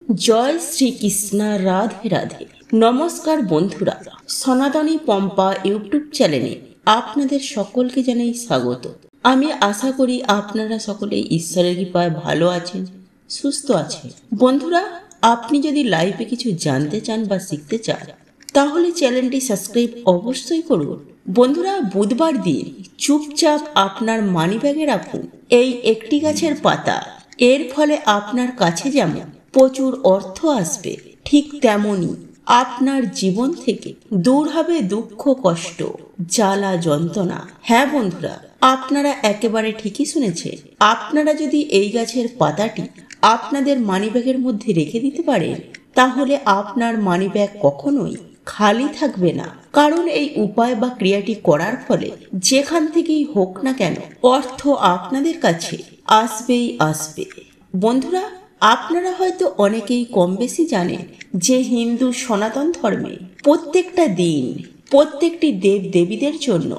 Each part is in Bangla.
জয় শ্রীকৃষ্ণ, রাধে রাধে। নমস্কার বন্ধুরা, সনাতনী পম্পা ইউটিউব চ্যানেলে আপনাদের সকলকে জানাই স্বাগত। আমি আশা করি আপনারা সকলে ঈশ্বরের কৃপায় ভালো আছেন, সুস্থ আছেন। বন্ধুরা, আপনি যদি লাইফে কিছু জানতে চান বা শিখতে চান তাহলে চ্যানেলটি সাবস্ক্রাইব অবশ্যই করুন। বন্ধুরা, বুধবার দিন চুপচাপ আপনার মানিব্যাগে রাখুন এই একটি গাছের পাতা। এর ফলে আপনার কাছে যেমন প্রচুর অর্থ আসবে, ঠিক তেমনি আপনার জীবন থেকে দূর হবে দুঃখ, কষ্ট, জ্বালা, যন্ত্রণা। হ্যাঁ বন্ধুরা, আপনারা একেবারে ঠিকই শুনেছেন। আপনারা যদি এই গাছের পাতাটি আপনাদের মানিব্যাগের মধ্যে রেখে দিতে পারেন তাহলে আপনার মানিব্যাগ কখনোই খালি থাকবে না। কারণ এই উপায় বা ক্রিয়াটি করার ফলে যেখান থেকেই হোক না কেন অর্থ আপনাদের কাছে আসবেই আসবে। বন্ধুরা, আপনারা হয়তো অনেকেই কম বেশি জানেন যে হিন্দু সনাতন ধর্মে প্রত্যেকটা দিন প্রত্যেকটি দেব দেবীদের জন্য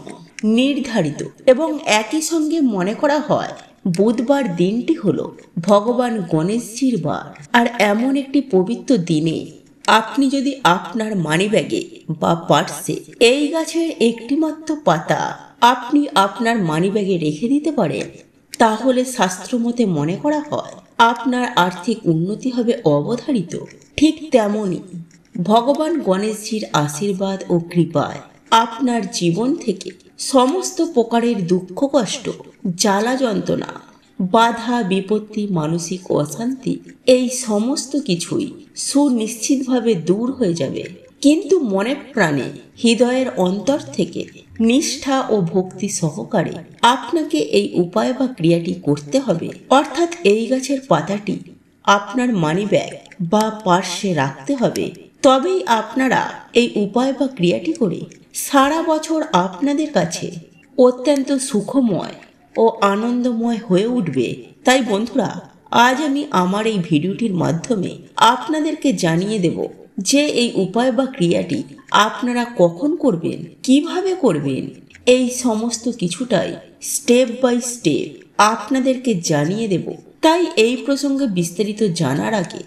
নির্ধারিত এবং একই সঙ্গে মনে করা হয় বুধবার দিনটি হলো ভগবান গণেশজির বার। আর এমন একটি পবিত্র দিনে আপনি যদি আপনার মানিব্যাগে বা পার্সে এই গাছের একটিমাত্র পাতা আপনি আপনার মানিব্যাগে রেখে দিতে পারেন তাহলে শাস্ত্রমতে মনে করা হয় আপনার আর্থিক উন্নতি হবে অবধারিত। ঠিক তেমনি ভগবান গণেশজির আশীর্বাদ ও কৃপায় আপনার জীবন থেকে সমস্ত প্রকারের দুঃখ, কষ্ট, জ্বালা, যন্ত্রণা, বাধা, বিপত্তি, মানসিক অশান্তি এই সমস্ত কিছুই সুনিশ্চিতভাবে দূর হয়ে যাবে। কিন্তু মনে প্রাণে হৃদয়ের অন্তর থেকে নিষ্ঠা ও ভক্তি সহকারে আপনাকে এই উপায় বা ক্রিয়াটি করতে হবে। অর্থাৎ এই গাছের পাতাটি আপনার মানিব্যাগ বা পার্সে রাখতে হবে। তবেই আপনারা এই উপায় বা ক্রিয়াটি করে সারা বছর আপনাদের কাছে অত্যন্ত সুখময় ও আনন্দময় হয়ে উঠবে। তাই বন্ধুরা, আজ আমি আমার এই ভিডিওটির মাধ্যমে আপনাদেরকে জানিয়ে দেব যে এই উপায় বা ক্রিয়াটি আপনারা কখন করবেন, কিভাবে করবেন, এই সমস্ত কিছুটাই স্টেপ বাই স্টেপ আপনাদেরকে জানিয়ে দেব। তাই এই প্রসঙ্গে বিস্তারিত জানার আগে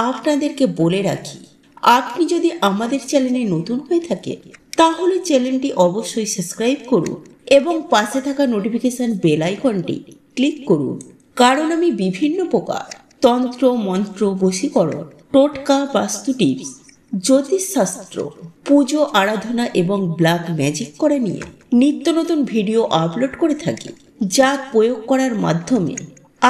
আপনাদেরকে বলে রাখি, আপনি যদি আমাদের চ্যানেলে নতুন হয়ে থাকেন তাহলে চ্যানেলটি অবশ্যই সাবস্ক্রাইব করুন এবং পাশে থাকা নোটিফিকেশন বেল আইকনটি ক্লিক করুন। কারণ আমি বিভিন্ন প্রকার তন্ত্র, মন্ত্র, বশীকরণ, টোটকা, বাস্তু টিপস, জ্যোতিষশাস্ত্র, পুজো, আরাধনা এবং ব্ল্যাক ম্যাজিক করে নিয়ে নিত্য নতুন ভিডিও আপলোড করে থাকি, যা প্রয়োগ করার মাধ্যমে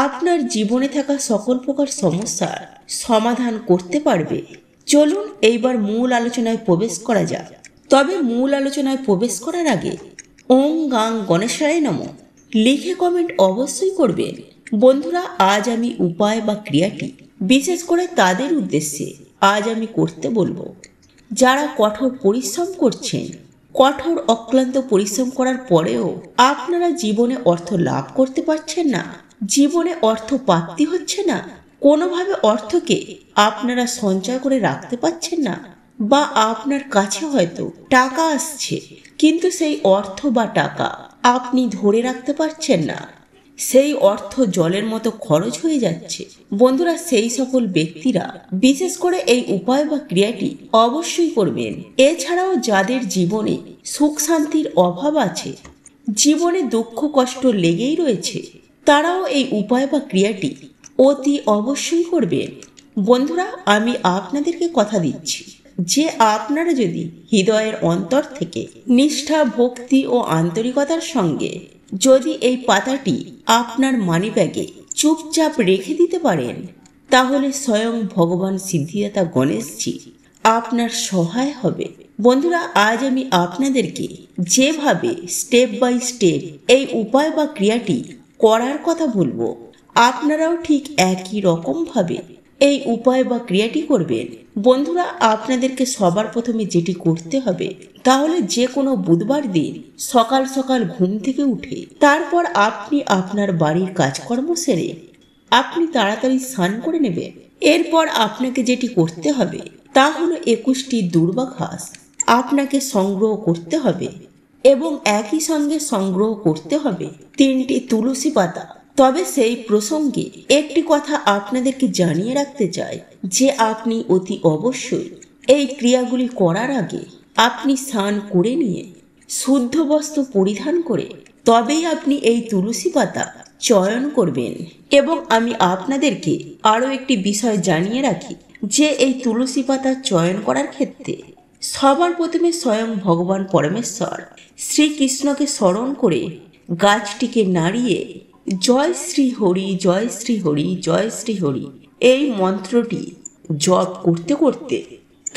আপনার জীবনে থাকা সকল প্রকার সমস্যার সমাধান করতে পারবে। চলুন এইবার মূল আলোচনায় প্রবেশ করা যাক। তবে মূল আলোচনায় প্রবেশ করার আগে ওং গাং গণেশায় নমঃ লিখে কমেন্ট অবশ্যই করবেন। বন্ধুরা, আজ আমি উপায় বা ক্রিয়াটি বিশেষ করে তাদের উদ্দেশ্যে আজ আমি করতে বলবো যারা কঠোর পরিশ্রম করছেন। কঠোর অক্লান্ত পরিশ্রম করার পরেও আপনারা জীবনে অর্থ লাভ করতে পারছেন না, জীবনে অর্থ প্রাপ্তি হচ্ছে না, কোনোভাবে অর্থকে আপনারা সঞ্চয় করে রাখতে পারছেন না, বা আপনার কাছে হয়তো টাকা আসছে কিন্তু সেই অর্থ বা টাকা আপনি ধরে রাখতে পারছেন না, সেই অর্থ জলের মতো খরচ হয়ে যাচ্ছে। বন্ধুরা, সেই সকল ব্যক্তিরা বিশেষ করে এই উপায় বা ক্রিয়াটি অবশ্যই করবেন। এছাড়াও যাদের জীবনে সুখ শান্তির অভাব আছে, জীবনে দুঃখ কষ্ট লেগেই রয়েছে, তারাও এই উপায় বা ক্রিয়াটি অতি অবশ্যই করবেন। বন্ধুরা, আমি আপনাদেরকে কথা দিচ্ছি যে আপনারা যদি হৃদয়ের অন্তর থেকে নিষ্ঠা, ভক্তি ও আন্তরিকতার সঙ্গে যদি এই পাতাটি আপনার মানিব্যাগে চুপচাপ রেখে দিতে পারেন তাহলে স্বয়ং ভগবান সিদ্ধিদাতা গণেশজি আপনার সহায় হবে। বন্ধুরা, আজ আমি আপনাদেরকে যেভাবে স্টেপ বাই স্টেপ এই উপায় বা ক্রিয়াটি করার কথা বলবো, আপনারাও ঠিক একই রকম ভাবে এই উপায় বা ক্রিয়াটি করবেন। বন্ধুরা, আপনাদেরকে সবার প্রথমে যেটি করতে হবে তাহলে যে কোনো বুধবার দিন সকাল সকাল ঘুম থেকে উঠে তারপর আপনি আপনার বাড়ির কাজকর্ম সেরে আপনি তাড়াতাড়ি স্নান করে নেবেন। এরপর আপনাকে যেটি করতে হবে তা হলো 21টি দূর্বা ঘাস আপনাকে সংগ্রহ করতে হবে এবং একই সঙ্গে সংগ্রহ করতে হবে 3টি তুলসী পাতা তবে সেই প্রসঙ্গে একটি কথা আপনাদেরকে জানিয়ে রাখতে চাই যে আপনি অতি অবশ্যই এই ক্রিয়াগুলি করার আগে আপনি স্নান করে নিয়ে শুদ্ধ বস্ত্র পরিধান করে তবেই আপনি এই তুলসী পাতা চয়ন করবেন। এবং আমি আপনাদেরকে আরও একটি বিষয় জানিয়ে রাখি যে এই তুলসী পাতা চয়ন করার ক্ষেত্রে সবার প্রথমে স্বয়ং ভগবান পরমেশ্বর শ্রীকৃষ্ণকে স্মরণ করে গাছটিকে নাড়িয়ে জয় শ্রী হরি জয় শ্রী হরি জয় শ্রী হরি এই মন্ত্রটি জপ করতে করতে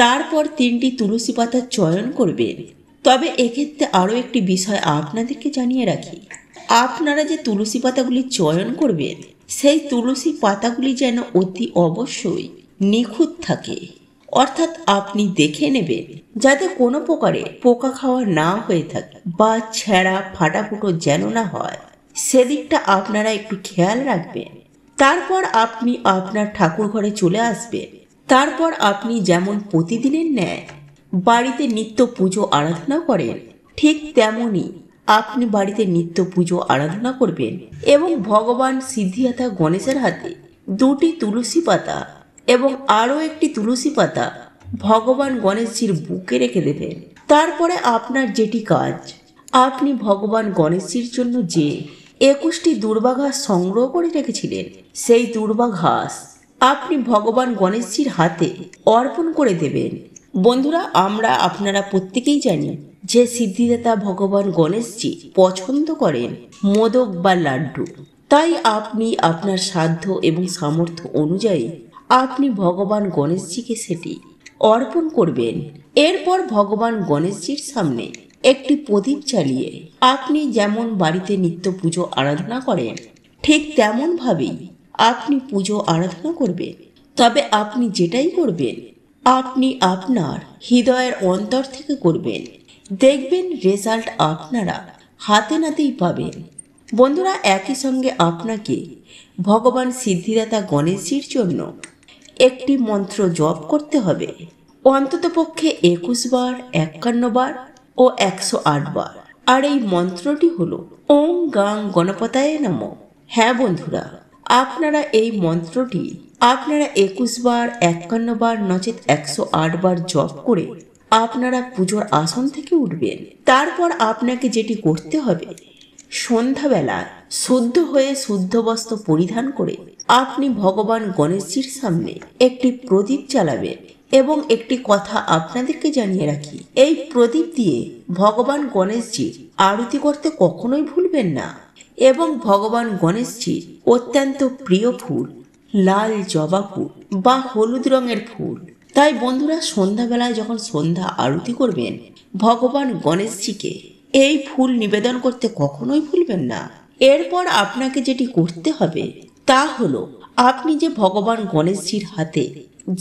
তারপর 3টি তুলসী পাতা চয়ন করবেন। তবে এক্ষেত্রে আরও একটি বিষয় আপনাদেরকে জানিয়ে রাখি, আপনারা যে তুলসী পাতাগুলি চয়ন করবেন সেই তুলসী পাতাগুলি যেন অতি অবশ্যই নিখুঁত থাকে, অর্থাৎ আপনি দেখে নেবেন যাতে কোনো প্রকারে পোকা খাওয়া না হয়ে থাকে বা ছেঁড়া ফাটাফুটো যেন না হয়, সেদিকটা আপনারা একটু খেয়াল রাখবেন। তারপর আপনি আপনার ঠাকুর ঘরে চলে আসবেন। তারপর আপনি যেমন প্রতিদিনের ন্যায় বাড়িতে নিত্য পুজো আরাধনা করেন ঠিক তেমনই আপনি বাড়িতে নিত্য পুজো আরাধনা করবেন এবং ভগবান সিদ্ধিদাতা গণেশের হাতে 2টি তুলসী পাতা এবং আরও একটি তুলসী পাতা ভগবান গণেশজির বুকে রেখে দেবেন। তারপরে আপনার যেটি কাজ, আপনি ভগবান গণেশজির জন্য যে 21টি দুর্বা ঘাস সংগ্রহ করে রেখেছিলেন সেই দুর্বা ঘাস আপনি ভগবান গণেশজির হাতে অর্পণ করে দেবেন। বন্ধুরা, আপনারা প্রত্যেকেই জানি যে সিদ্ধিদাতা ভগবান গণেশজি পছন্দ করেন মোদক বা লাড্ডু, তাই আপনি আপনার সাধ্য এবং সামর্থ্য অনুযায়ী আপনি ভগবান গণেশজিকে সেটি অর্পণ করবেন। এরপর ভগবান গণেশজির সামনে একটি প্রদীপ জ্বালিয়ে আপনি যেমন বাড়িতে নিত্য পুজো আরাধনা করেন ঠিক তেমনভাবেই আপনি পুজো আরাধনা করবেন। তবে আপনি যেটাই করবেন আপনি আপনার হৃদয়ের অন্তর থেকে করবেন, দেখবেন রেজাল্ট আপনারা হাতে নাতেই পাবেন। বন্ধুরা, একই সঙ্গে আপনাকে ভগবান সিদ্ধিদাতা গণেশজির জন্য একটি মন্ত্র জপ করতে হবে, অন্ততপক্ষে 21 বার, 51 বার ও 108 বার। আর এই মন্ত্রটি হলো ওং গাং গণপতায় নমঃ। হ্যাঁ বন্ধুরা, আপনারা এই মন্ত্রটি 21 বার, 51 বার নচেত 108 বার জপ করে আপনারা পুজোর আসন থেকে উঠবেন। তারপর আপনাকে যেটি করতে হবে, সন্ধ্যাবেলা শুদ্ধ হয়ে শুদ্ধ বস্ত্র পরিধান করে আপনি ভগবান গণেশজির সামনে একটি প্রদীপ জ্বালাবেন। এবং একটি কথা আপনাদেরকে জানিয়ে রাখি, এই প্রদীপ দিয়ে ভগবান গণেশজির আরতি করতে কখনোই ভুলবেন না। এবং ভগবান গণেশজির অত্যন্ত প্রিয় ফুল লাল জবা ফুল বা হলুদ রঙের ফুল। তাই বন্ধুরা, সন্ধ্যাবেলায় যখন সন্ধ্যা আরতি করবেন ভগবান গণেশজিকে এই ফুল নিবেদন করতে কখনোই ভুলবেন না। এরপর আপনাকে যেটি করতে হবে তা হলো, আপনি যে ভগবান গণেশজির হাতে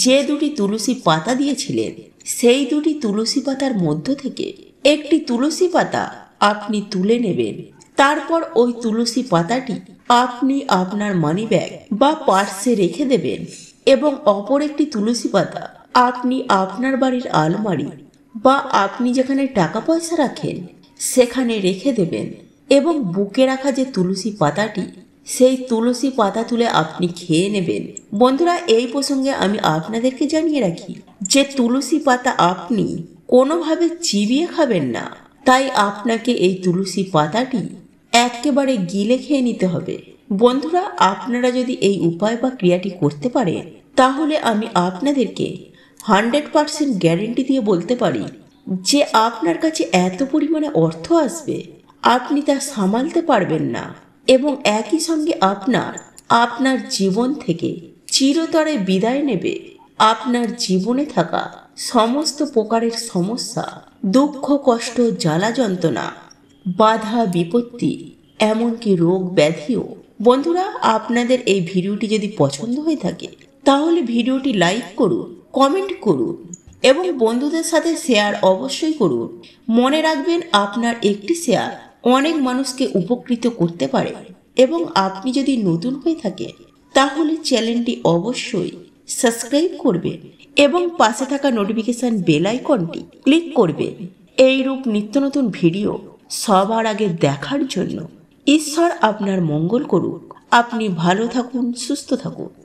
যে 2টি তুলসী পাতা দিয়েছিলেন সেই 2টি তুলসী পাতার মধ্য থেকে একটি তুলসী পাতা আপনি তুলে নেবেন। তারপর ওই তুলসী পাতাটি আপনি আপনার মানি ব্যাগ বা পার্সে রেখে দেবেন এবং অপর একটি তুলসী পাতা আপনি আপনার বাড়ির আলমারি বা আপনি যেখানে টাকা পয়সা রাখেন সেখানে রেখে দেবেন। এবং বুকে রাখা যে তুলসী পাতাটি সেই তুলসী পাতা তুলে আপনি খেয়ে নেবেন। বন্ধুরা, এই প্রসঙ্গে আমি আপনাদেরকে জানিয়ে রাখি যে তুলসী পাতা আপনি কোনোভাবে চিবিয়ে খাবেন না, তাই আপনাকে এই তুলসী পাতাটি একেবারে গিলে খেয়ে নিতে হবে। বন্ধুরা, আপনারা যদি এই উপায় বা ক্রিয়াটি করতে পারেন তাহলে আমি আপনাদেরকে 100% গ্যারেন্টি দিয়ে বলতে পারি যে আপনার কাছে এত পরিমাণে অর্থ আসবে আপনি তা সামালতে পারবেন না এবং একই সঙ্গে আপনার জীবন থেকে চিরতরে বিদায় নেবে আপনার জীবনে থাকা সমস্ত প্রকারের সমস্যা, দুঃখ, কষ্ট, জ্বালা যন্ত্রণা, বাধা বিপত্তি, এমনকি রোগ ব্যাধিও। বন্ধুরা, আপনাদের এই ভিডিওটি যদি পছন্দ হয়ে থাকে তাহলে ভিডিওটি লাইক করুন, কমেন্ট করুন এবং বন্ধুদের সাথে শেয়ার অবশ্যই করুন। মনে রাখবেন, আপনার একটি শেয়ার অনেক মানুষকে উপকৃত করতে পারে। এবং আপনি যদি নতুন হয়ে থাকেন তাহলে চ্যানেলটি অবশ্যই সাবস্ক্রাইব করবেন এবং পাশে থাকা নোটিফিকেশন বেল আইকনটি ক্লিক করবেন এইরূপ নিত্য নতুন ভিডিও সবার আগে দেখার জন্য। ঈশ্বর আপনার মঙ্গল করুক। আপনি ভালো থাকুন, সুস্থ থাকুন।